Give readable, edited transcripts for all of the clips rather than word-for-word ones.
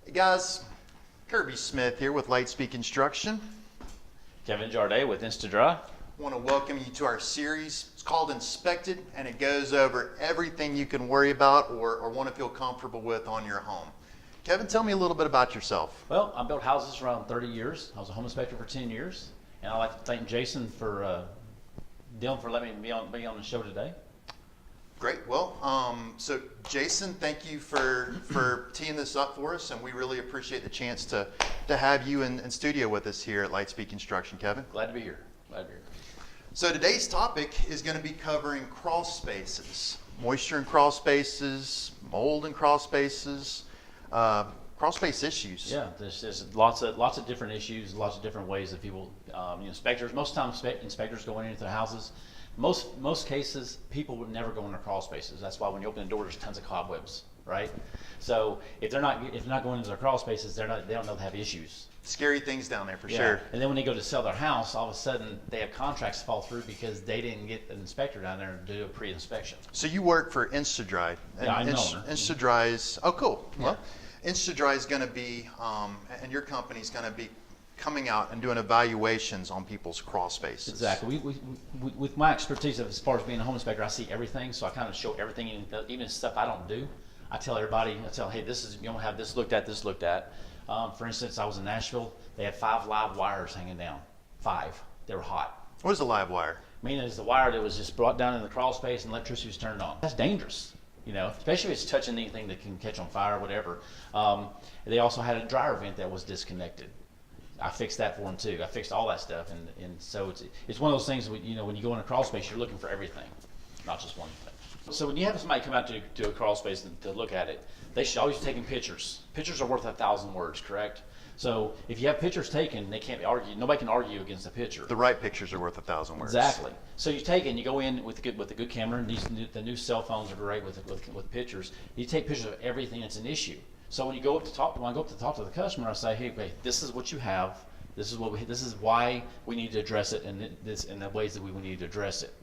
Hey guys, Kirby Smith here with Litespeed Construction. Kevin Jardet with Insta. I want to welcome you to our series. It's called Inspected, and it goes over everything you can worry about or want to feel comfortable with on your home. Kevin, tell me a little bit about yourself. Well, I built houses for around 30 years. I was a home inspector for 10 years. And I'd like to thank Jason for letting me be on the show today. Great. Well, so Jason, thank you for teeing this up for us, and we really appreciate the chance to have you in studio with us here at Litespeed Construction, Kevin. Glad to be here. Glad to be here. So today's topic is going to be covering crawl spaces, moisture in crawl spaces, mold in crawl spaces, crawl space issues. Yeah, there's lots of different issues, lots of different ways that people, inspectors. Most times, inspectors go into the houses. Most cases, people would never go into crawl spaces. That's why when you open the door, there's tons of cobwebs, right? So if they're not going into their crawl spaces, they don't know they have issues. Scary things down there for sure. And then when they go to sell their house, all of a sudden they have contracts fall through because they didn't get an inspector down there to do a pre-inspection. So you work for Insta. Yeah, I know. Insta is, oh cool. Yeah. Well, Insta is going to be, and your company is going to be coming out and doing evaluations on people's crawl spaces. Exactly. With my expertise as far as being a home inspector, I see everything, so I kind of show everything, even stuff I don't do. I tell everybody, hey, you don't have this looked at, this looked at. For instance, I was in Nashville. They had 5 live wires hanging down. 5. They were hot. What is a live wire? Meaning it's the wire that was just brought down in the crawl space and electricity was turned on. That's dangerous, especially if it's touching anything that can catch on fire or whatever. They also had a dryer vent that was disconnected. I fixed that for them too. I fixed all that stuff, and so it's one of those things. When you go in a crawl space, you're looking for everything, not just one thing. So when you have somebody come out to a crawl space to look at it, they should always be taking pictures. Pictures are worth 1,000 words, correct? So if you have pictures taken, they can't be argued. Nobody can argue against a picture. The right pictures are worth 1,000 words. Exactly. So you take it and you go in with a good camera, and the new cell phones are great with pictures. You take pictures of everything that's an issue. So when I go up to talk to the customer, I say, hey, this is what you have. This is why we need to address it, and the ways that we need to address it.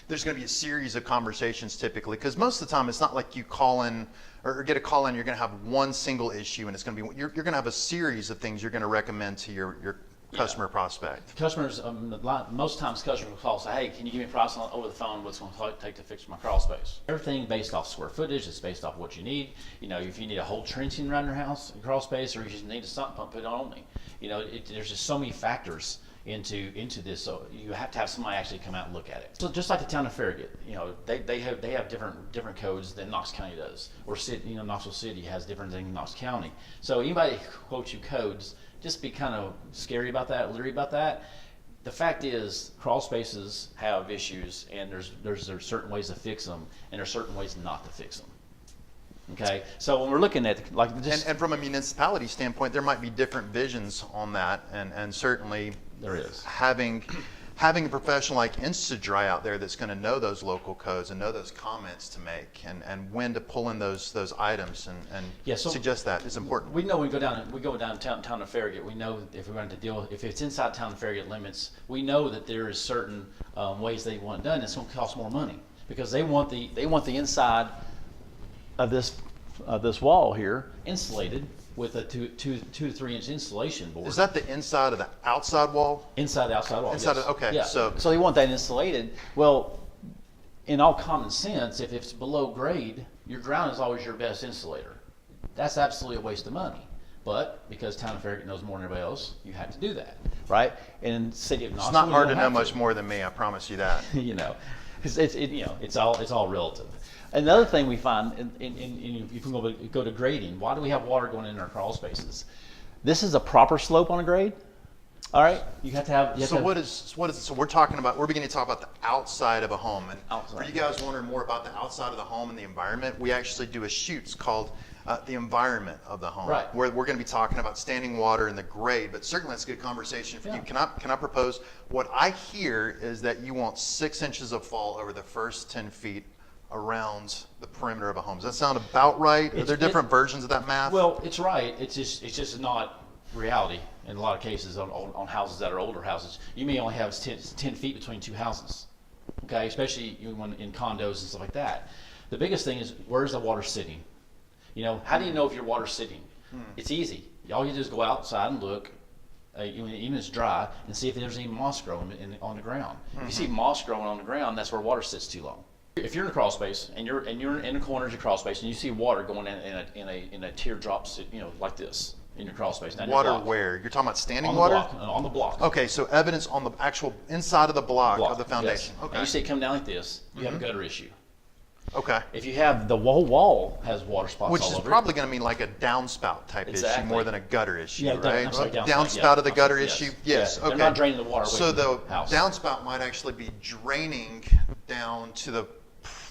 There's going to be a series of conversations typically, because most of the time it's not like you call in or get a call in, you're going to have one single issue, and it's going to be you're going to have a series of things you're going to recommend to your customer prospect. Customers, most times customers will call and say, hey, can you give me a price over the phone what's going to take to fix my crawl space? Everything based off square footage, it's based off what you need. If you need a whole trenching around your house, crawl space, or you just need a sump pump put on only. There's just so many factors into this, so you have to have somebody actually come out and look at it. So just like the town of Farragut, they have different codes than Knox County does, or Knoxville City has different than Knox County. So anybody who quotes you codes, just be kind of scary about that, leery about that. The fact is, crawl spaces have issues, and there's certain ways to fix them, and there's certain ways not to fix them. Okay, so when we're looking at and from a municipality standpoint, there might be different visions on that, and certainly there is having a professional like Insta out there that's going to know those local codes and know those comments to make and when to pull in those items and suggest that is important. We know we go down town of Farragut. We know if we're going to if it's inside town of Farragut limits, we know that there is certain ways they want it done. It's going to cost more money because they want the inside of this wall here insulated with a 2 to 3 inch insulation board. Is that the inside of the outside wall? Inside the outside wall. Inside yes. Okay. Yeah. So they want that insulated. Well, in all common sense, if it's below grade, your ground is always your best insulator. That's absolutely a waste of money. But because town of Farragut knows more than everybody else, you have to do that, right? And city of Knoxville, it's not hard to know much more than me. I promise you that. It's all relative. Another thing we find, if you can go to grading, why do we have water going in our crawl spaces? This is a proper slope on a grade. All right, you have to have. So we're beginning to talk about the outside of a home, and for you guys wondering more about the outside of the home and the environment, we actually do a shoot called the environment of the home, right? Where we're going to be talking about standing water and the grade, but certainly that's a good conversation for you. Can I propose? What I hear is that you want 6 inches of fall over the first 10 feet around the perimeter of a home. Does that sound about right? Are there different versions of that math? Well, it's right. It's just not reality in a lot of cases on houses that are older houses. You may only have 10 feet between 2 houses, okay? Especially in condos and stuff like that. The biggest thing is, where's the water sitting? How do you know if your water's sitting? It's easy. All you do is go outside and look, even if it's dry, and see if there's any moss growing on the ground. If you see moss growing on the ground, that's where water sits too long. If you're in a crawl space and you're in the corner of your crawl space and you see water going in a teardrop, like this in your crawl space. Water where? You're talking about standing on water? The block, on the block. Okay, so evidence on the actual inside of the block of the foundation. Yes. Okay. And you see it come down like this, you have a gutter issue. Okay. If you have the whole wall has water spots Which all is over probably going to mean like a downspout type issue Exactly. more than a gutter issue, Yeah, right? I'm sorry, Downspout of the gutter issue? Yes, Yeah, okay. they're not draining the water away So from the the house. downspout might actually be draining down to the,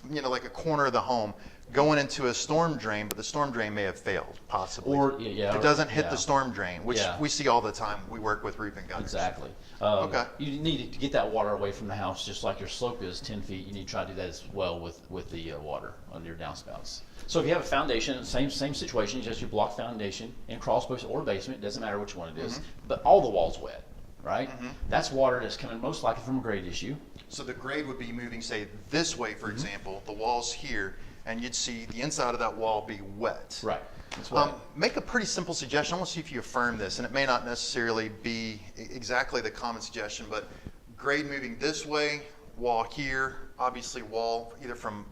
like a corner of the home, going into a storm drain, but the storm drain may have failed, possibly. It doesn't hit the storm drain, which we see all the time. We work with roofing gutters. Exactly. Okay. You need to get that water away from the house, just like your slope is 10 feet. You need to try to do that as well with the water under your downspouts. So if you have a foundation, same situation, just your block foundation in crawl space or basement, doesn't matter which one it is, but all the walls wet, right? That's water that's coming most likely from a grade issue. So the grade would be moving, say, this way, for example, the wall's here, and you'd see the inside of that wall be wet. Right. That's wet. Make a pretty simple suggestion. I want to see if you affirm this, and it may not necessarily be exactly the common suggestion, but grade moving this way, wall here, obviously wall either from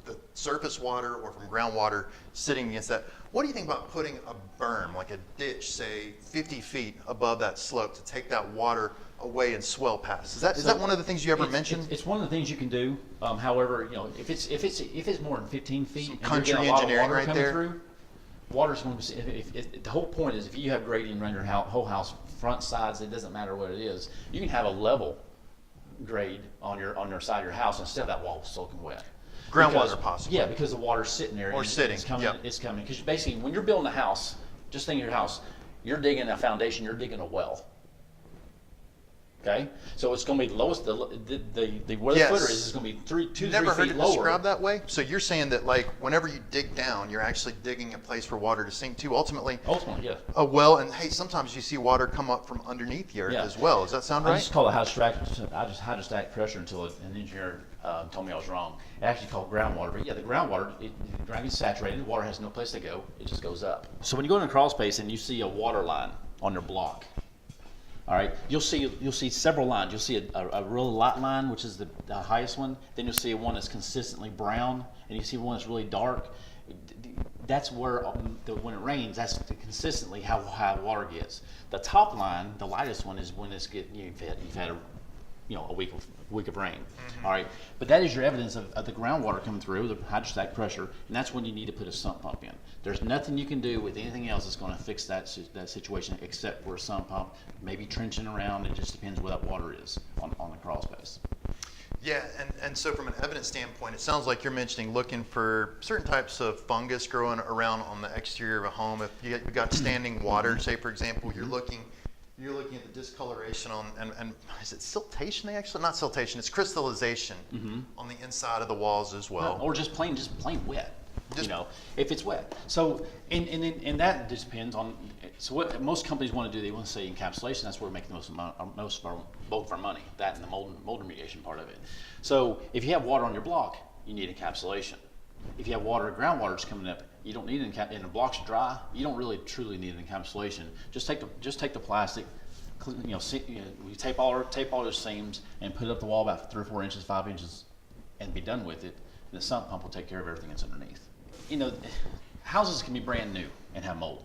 the surface water or from groundwater sitting against that. What do you think about putting a berm, like a ditch, say 50 feet above that slope to take that water away and swell past? Is that one of the things you ever mentioned? It's one of the things you can do. However, if it's more than 15 feet, Some and you're country getting a lot of engineering water right coming there. through, water's going to be. The whole point is if you have grading around your whole house, front, sides, it doesn't matter what it is. You can have a level grade on your side of your house instead of that wall soaking wet. Groundwater, possibly. Yeah, because the water's sitting there. Or and sitting, It's coming. yep. It's coming. Because basically, when you're building a house, just think of your house. You're digging a foundation. You're digging a well. Okay, so it's going to be the lowest. The where the footer is going to be 2 to 3 Never heard feet it lower. described that way? So you're saying that, like, whenever you dig down, you're actually digging a place for water to sink to. Ultimately, yeah. a well, and hey, sometimes you see water come up from underneath the earth as well. Does that sound I right? just call it hydrostatic pressure until an engineer told me I was wrong. It actually called groundwater, but yeah, the groundwater, the ground gets saturated, the water has no place to go, it just goes up. So when you go in a crawl space and you see a water line on your block, all right, you'll see several lines. You'll see a real light line, which is the highest one. Then you'll see one that's consistently brown, and you see one that's really dark. That's where when it rains, that's consistently how high water gets. The top line, the lightest one, is when you've had a week of rain. All right, but that is your evidence of the groundwater coming through, the hydrostatic pressure, and that's when you need to put a sump pump in. There's nothing you can do with anything else that's going to fix that situation except for a sump pump, maybe trenching around. It just depends where that water is on the crawl space. Yeah, and so from an evidence standpoint, it sounds like you're mentioning looking for certain types of fungus growing around on the exterior of a home. If you've got standing water, say for example, you're looking at the discoloration and is it siltation? Not siltation, it's crystallization on the inside of the walls as well. Or just plain wet. If it's wet. So and that just depends on. So what most companies want to do, they want to say encapsulation. That's where we make the most of our bulk of our money. That and the mold remediation part of it. So if you have water on your block, you need encapsulation. If you have groundwater's coming up, you don't need and the block's dry. You don't really truly need an encapsulation. Just take the plastic, we tape all those seams and put it up the wall about 3 or 4 inches, 5 inches, and be done with it. And the sump pump will take care of everything that's underneath. Houses can be brand new and have mold.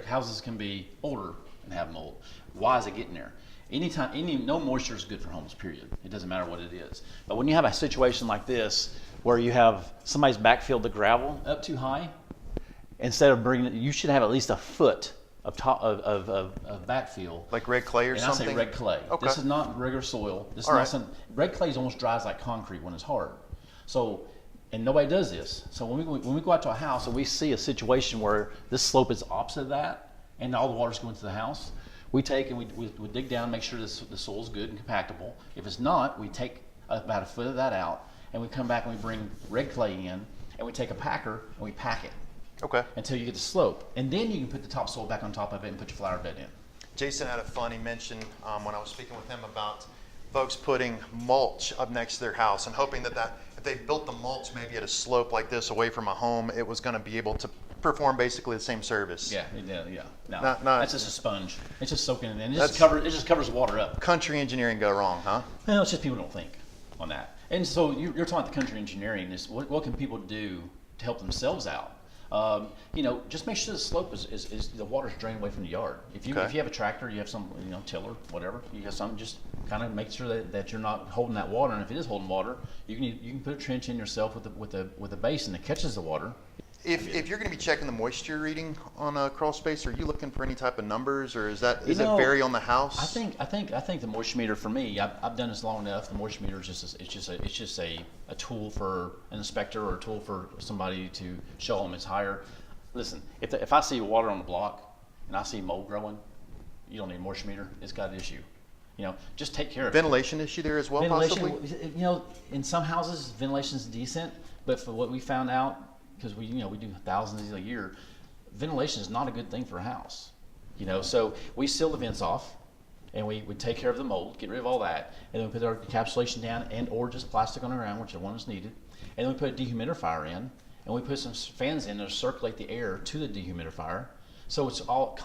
Houses can be older and have mold. Why is it getting there? No moisture is good for homes, period. It doesn't matter what it is. But when you have a situation like this, where you have somebody's backfilled the gravel up too high, instead of bringing it, you should have at least a foot of backfill. Like red clay or something? I say red clay. Okay. This is not regular soil. Red clay almost dries like concrete when it's hard. So, and nobody does this. So when we go out to a house and we see a situation where this slope is opposite of that, and all the water's going to the house, we take and we dig down, make sure the soil is good and compactable. If it's not, we take about a foot of that out, and we come back and we bring red clay in, and we take a packer and we pack it. Okay. Until you get the slope, and then you can put the topsoil back on top of it and put your flower bed in. Jason had a funny mention when I was speaking with him about folks putting mulch up next to their house and hoping that if they built the mulch maybe at a slope like this away from a home, it was going to be able to perform basically the same service. Yeah, yeah. No, Not- that's just a sponge. It's just soaking it in. It just covers the water up. Country engineering go wrong, huh? Well, it's just people don't think on that. And so you're talking about the country engineering. Is what can people do to help themselves out? Just make sure the slope is the water's drained away from the yard. If you have a tractor, you have some tiller, whatever, you have some, just kind of make sure that you're not holding that water. And if it is holding water, you can put a trench in yourself with a basin that catches the water. If you're going to be checking the moisture reading on a Crawlspace, are you looking for any type of numbers, or is it vary on the house? I think the moisture meter for me, I've done this long enough. The moisture meter is just a tool for an inspector or a tool for somebody to show them it's higher. Listen, if I see water on the block and I see mold growing, you don't need a moisture meter. It's got an issue. Just take care of it. Ventilation issue there as well, possibly? In some houses, ventilation's decent, but for what we found out, because we do thousands a year, ventilation is not a good thing for a house. So we seal the vents off, and we take care of the mold, get rid of all that, and then we put our encapsulation down or just plastic on the ground, whichever one is needed. And then we put a dehumidifier in, and we put some fans in to circulate the air to the dehumidifier. So it's all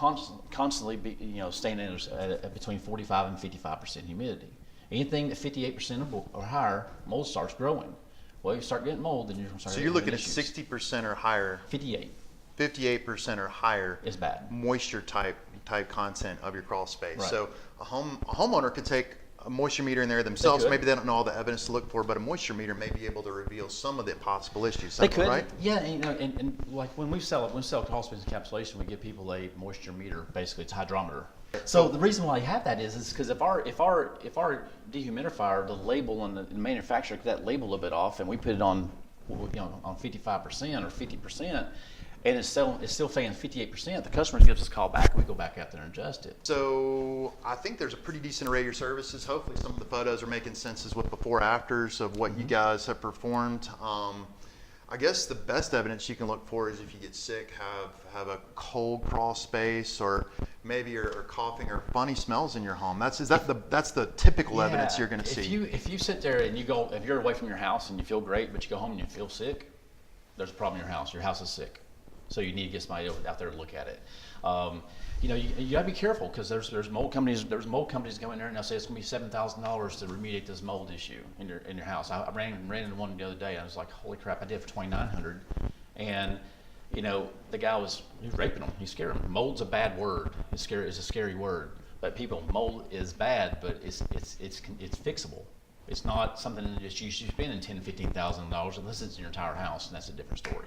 constantly staying in at between 45 and 55% humidity. Anything at 58% or higher, mold starts growing. Well, you start getting mold, then you're going to start. So you're looking at 60% or higher. 58. 58% or higher is bad. Moisture type content of your crawl space. Right. So a homeowner could take a moisture meter in there themselves. Maybe they don't know all the evidence to look for, but a moisture meter may be able to reveal some of the possible issues. They could, right? Yeah, and like when we sell crawl space encapsulation, we give people a moisture meter. Basically, it's a hydrometer. So the reason why I have that is because if our dehumidifier, the label on the manufacturer, that label a little bit off, and we put it on on 55% or 50%, and it's still saying 58%, the customer gives us a call back, and we go back out there and adjust it. So I think there's a pretty decent array of your services. Hopefully some of the photos are making senses with before afters of what you guys have performed. I guess the best evidence you can look for is if you get sick, have a cold crawl space, or maybe you're coughing or funny smells in your home. That's the typical evidence you're going to see. If you sit there and if you're away from your house and you feel great, but you go home and you feel sick, there's a problem in your house. Your house is sick, so you need to get somebody out there to look at it. You gotta be careful because there's mold companies. There's mold companies going there and they'll say it's gonna be $7,000 to remediate this mold issue in your house. I ran into one the other day. I was like, holy crap! I did it for $2,900, and the guy was raping them. He scared them. Mold's a bad word. It's scary. It's a scary word. But mold is bad, but it's fixable. It's not something that you should spend $10,000 to $15,000 unless it's in your entire house, and that's a different story.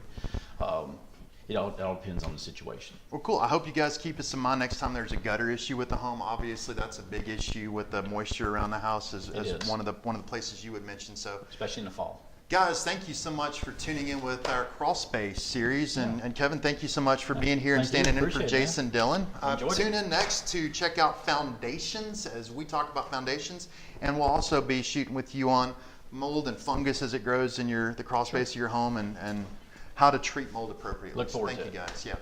It all depends on the situation. Well, cool. I hope you guys keep this in mind next time there's a gutter issue with the home. Obviously, that's a big issue with the moisture around the house as one of the places you would mention. So, especially in the fall. Guys, thank you so much for tuning in with our Crawlspace series, and Kevin, thank you so much for being here and standing in for Jason Dillon. Tune in next to check out foundations as we talk about foundations, and we'll also be shooting with you on mold and fungus as it grows in the crawl space of your home and how to treat mold appropriately. Look forward to it. Thank you guys. Yeah.